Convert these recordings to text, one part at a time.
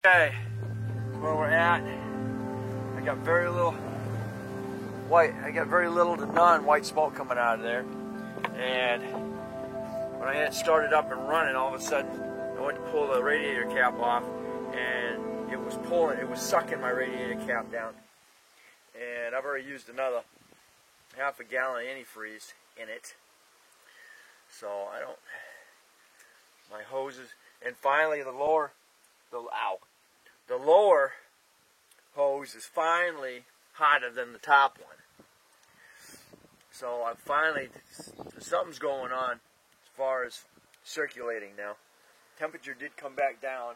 Okay, where we're at. I got very little to none white smoke coming out of there. And when I had started up and running, all of a sudden I went to pull the radiator cap off, and it was sucking my radiator cap down. And I've already used another half a gallon of antifreeze in it. So my hoses, and finally the lower hose is finally hotter than the top one. So I finally, something's going on as far as circulating now. Temperature did come back down.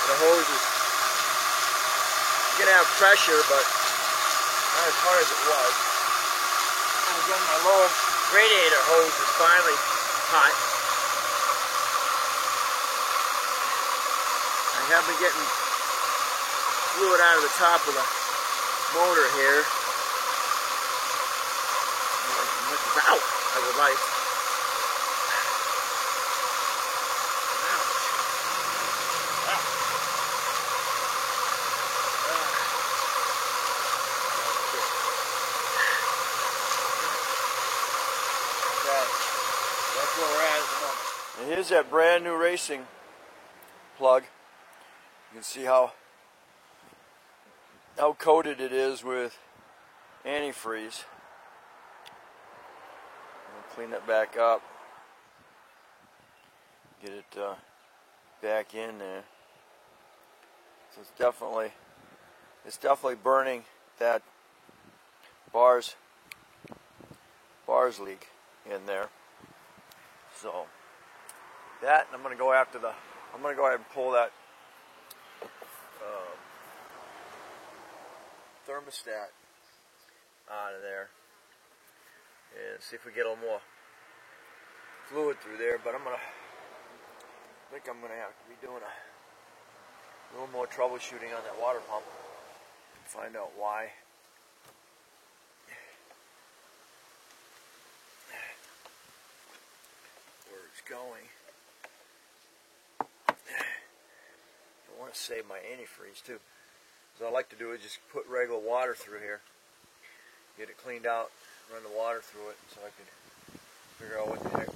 The hose is gonna have pressure, but not as hard as it was. And again, my lower radiator hose is finally hot. I have been getting fluid out of the top of the motor here. As much as out I would like. That's where we're at the moment. And here's that brand new racing plug. You can see how coated it is with antifreeze. I'll clean that back up. Get it back in there. So it's definitely burning that bars leak in there. So that, and I'm going to go ahead and pull that thermostat out of there and see if we get a little more fluid through there. But I think I'm going to have to be doing a little more troubleshooting on that water pump and find out why. Going. I want to save my antifreeze too. So what I like to do is just put regular water through here, get it cleaned out, run the water through it, so I can figure out what the heck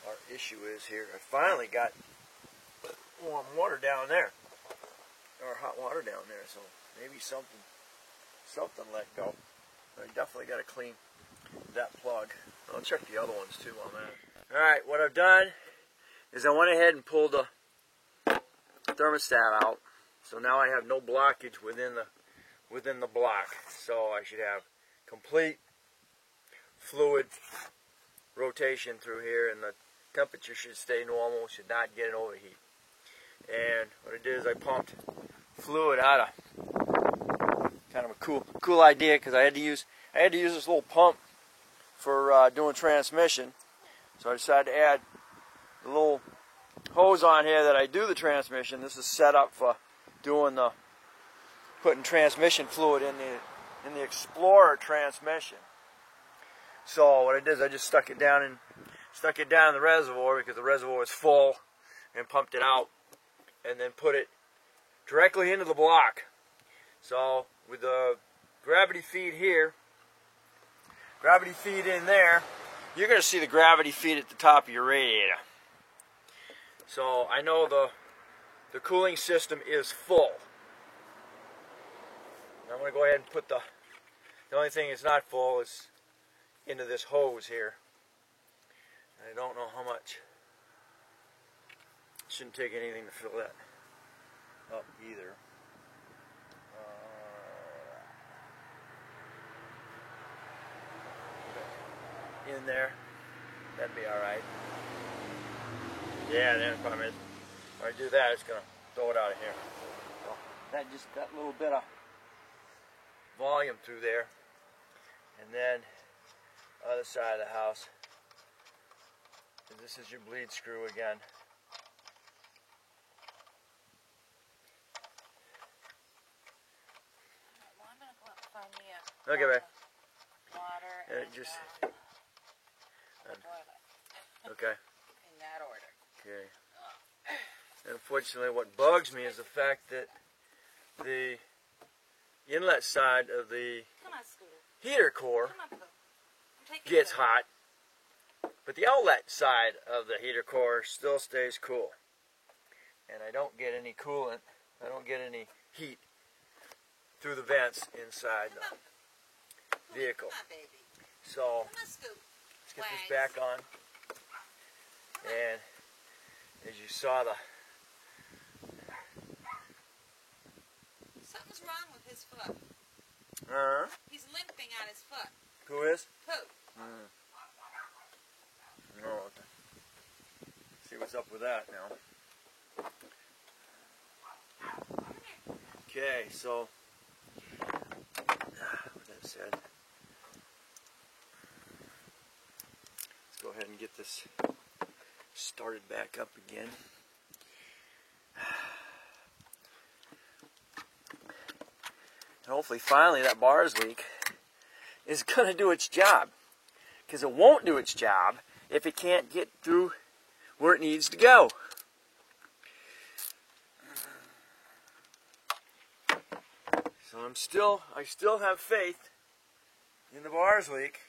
our issue is here. I finally got warm water down there, or hot water down there, so maybe something let go. I definitely got to clean that plug. I'll check the other ones too on that. Alright, what I've done is I went ahead and pulled the thermostat out. So now I have no blockage within the block. So I should have complete fluid rotation through here, and the temperature should stay normal, should not get an overheat. And what I did is I pumped fluid out of, kind of a cool idea, because I had to use this little pump for doing transmission. So I decided to add the little hose on here that I do the transmission. This is set up for putting transmission fluid in the Explorer transmission. So what I did is I just stuck it down in the reservoir, because the reservoir was full, and pumped it out, and then put it directly into the block. So with the gravity feed here, gravity feed in there, you're going to see the gravity feed at the top of your radiator. So I know the cooling system is full. I'm going to go ahead and put the only thing that's not full is into this hose here. I don't know how much. Shouldn't take anything to fill that up either. In there, that'd be alright. Yeah, the problem is, when I do that, it's gonna throw it out of here. So that little bit of volume through there And then other side of the house. And this is your bleed screw again. Well, I'm gonna go out and find me a Okay, babe. water And and just the toilet. okay. In that order. Okay. And unfortunately, what bugs me is the fact that the inlet side of the Come on, Scooter. heater core Come on, Pooh. I'm taking gets you. hot, but the outlet side of the heater core still stays cool. And I don't get any coolant, I don't get any heat through the vents inside Come on. the vehicle. Come on, baby. So Come on, Scoot. let's get this back on. And as you saw, Something's wrong with his foot. He's limping on his foot. Who is? Pooh. No. See what's up with that now. Okay, so with that said, let's go ahead and get this started back up again. And hopefully finally that bars leak is going to do its job. Because it won't do its job if it can't get through where it needs to go. So I still have faith in the bars leak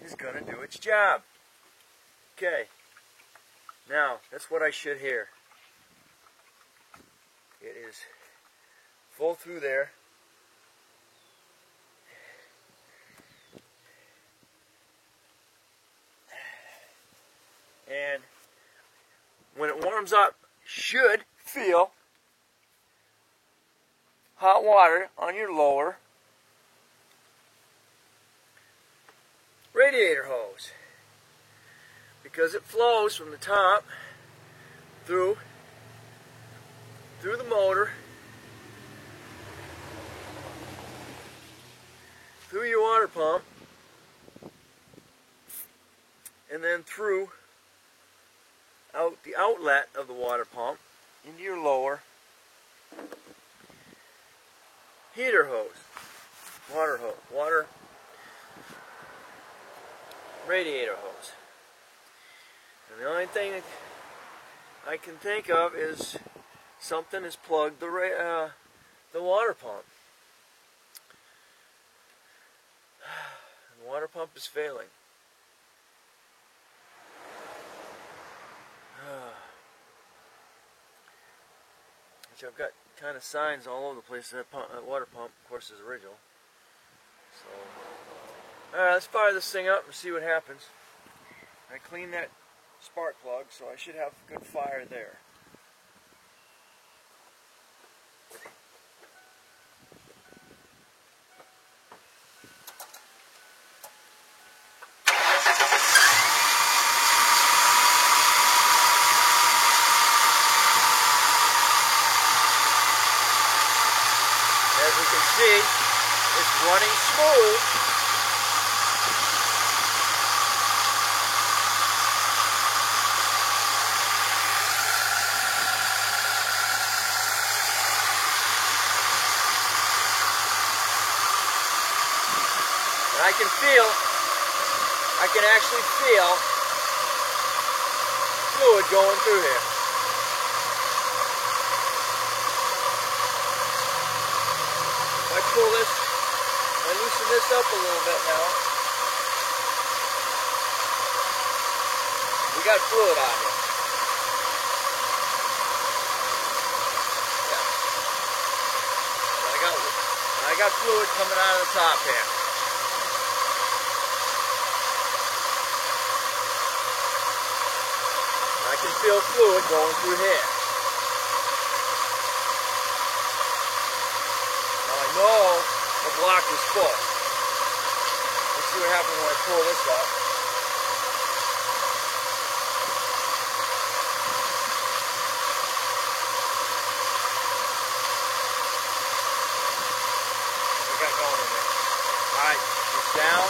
is going to do its job. Okay, now that's what I should hear. It is full through there. And when it warms up, should feel hot water on your lower radiator hose, because it flows from the top through the motor, through your water pump, and then through out the outlet of the water pump into your lower heater hose, water radiator hose. And the only thing that I can think of is something has plugged the water pump. The water pump is failing. Which I've got kind of signs all over the place. That water pump, of course, is original. So, alright, let's fire this thing up and see what happens. I cleaned that spark plug, so I should have good fire there. As you can see, it's running smooth. And I can actually feel fluid going through here. If I pull this, I loosen this up a little bit now. We got fluid on here. Yeah. I got fluid coming out of the top here. I can feel fluid going through here. Now I know the block is full. Let's see what happens when I pull this up. What we got going in there? Alright, down.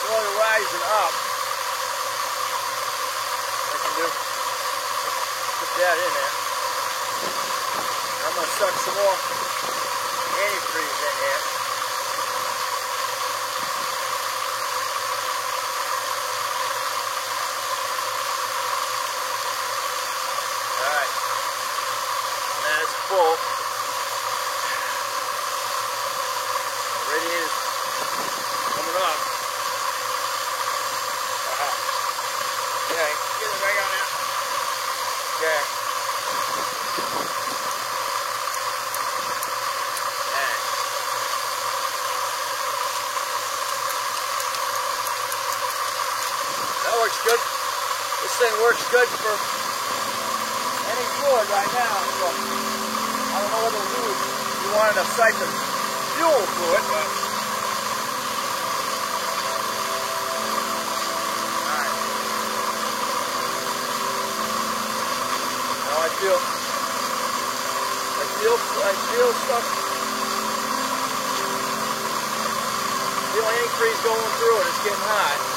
Slowly rising up. I can do. Put that in there. I'm going to suck some more antifreeze in here. Alright. Now it's full. Radiator's coming up. Okay, get it back on there. Okay. Alright. That works good. This thing works good for any fluid right now. So I don't know what it'll do if you wanted to siphon fuel fluid, but alright. Now I feel stuff. Feel antifreeze going through it. It's getting hot.